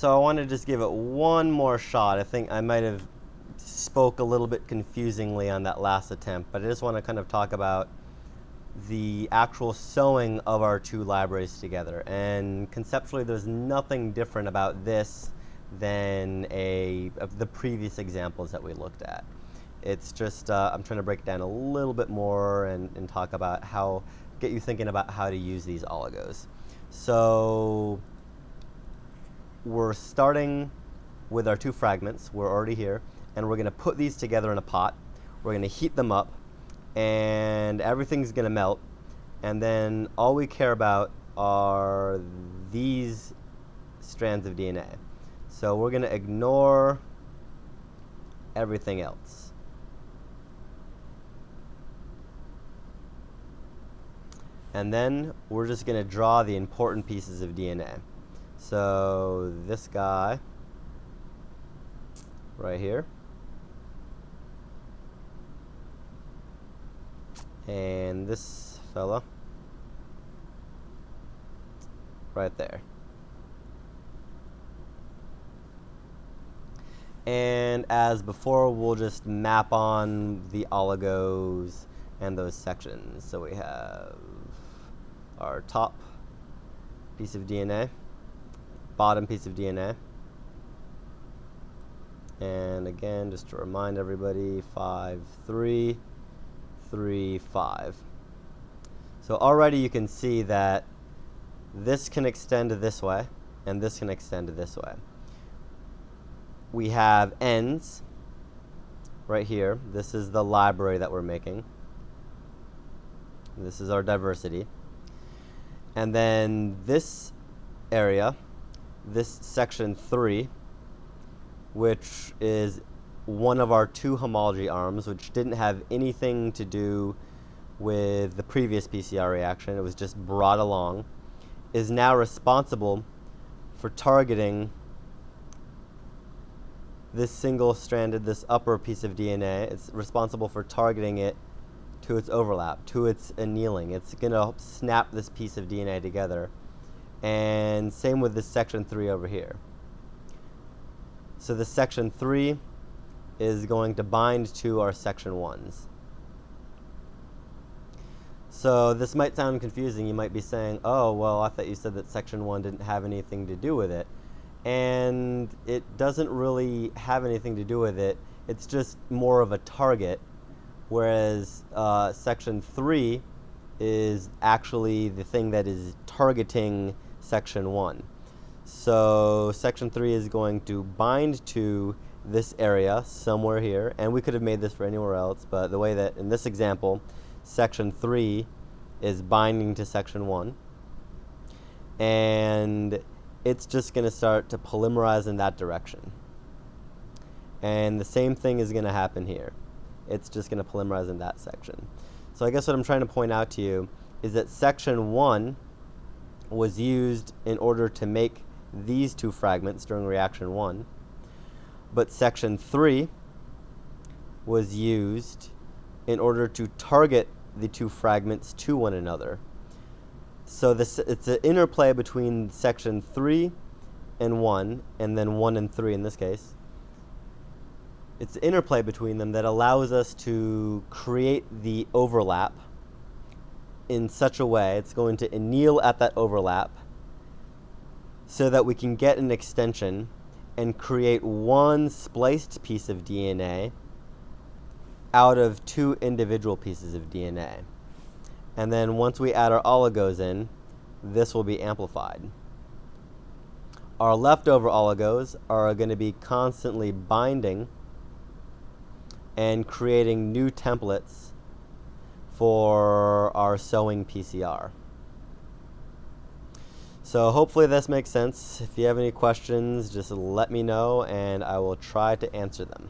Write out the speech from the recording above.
So I want to just give it one more shot. I think I might have spoke a little bit confusingly on that last attempt, but I just want to kind of talk about the actual sewing of our two libraries together. And conceptually, there's nothing different about this than the previous examples that we looked at. It's just, I'm trying to break it down a little bit more and talk about get you thinking about how to use these oligos. So we're starting with our two fragments. We're already here, and we're going to put these together in a pot. We're going to heat them up, and everything's going to melt, and then all we care about are these strands of DNA. So we're going to ignore everything else. And then we're just going to draw the important pieces of DNA. So this guy right here, and this fella right there. And as before, we'll just map on the oligos and those sections. So we have our top piece of DNA, bottom piece of DNA, and again, just to remind everybody, 5, 3, 3, 5. So already you can see that this can extend this way, and this can extend this way. We have ends right here. This is the library that we're making. This is our diversity. And then this area, this section 3, which is one of our two homology arms, which didn't have anything to do with the previous PCR reaction, it was just brought along, is now responsible for targeting this single-stranded, this upper piece of DNA. It's responsible for targeting it to its overlap, to its annealing. It's going to snap this piece of DNA together. And same with this section 3 over here. So this section 3 is going to bind to our section 1s. So this might sound confusing. You might be saying, oh, well, I thought you said that section 1 didn't have anything to do with it. And it doesn't really have anything to do with it. It's just more of a target, whereas section 3 is actually the thing that is targeting section 1. So section 3 is going to bind to this area somewhere here, and we could have made this for anywhere else, but the way that in this example, section 3 is binding to section 1, and it's just going to start to polymerize in that direction. And the same thing is going to happen here. It's just going to polymerize in that section. So I guess what I'm trying to point out to you is that section 1 was used in order to make these two fragments during reaction 1, but section 3 was used in order to target the two fragments to one another. So it's an interplay between section 3 and 1, and then 1 and 3 in this case. It's the interplay between them that allows us to create the overlap in such a way, it's going to anneal at that overlap so that we can get an extension and create one spliced piece of DNA out of two individual pieces of DNA. And then once we add our oligos in, this will be amplified. Our leftover oligos are going to be constantly binding and creating new templates for our sewing PCR. So hopefully this makes sense. If you have any questions, just let me know and I will try to answer them.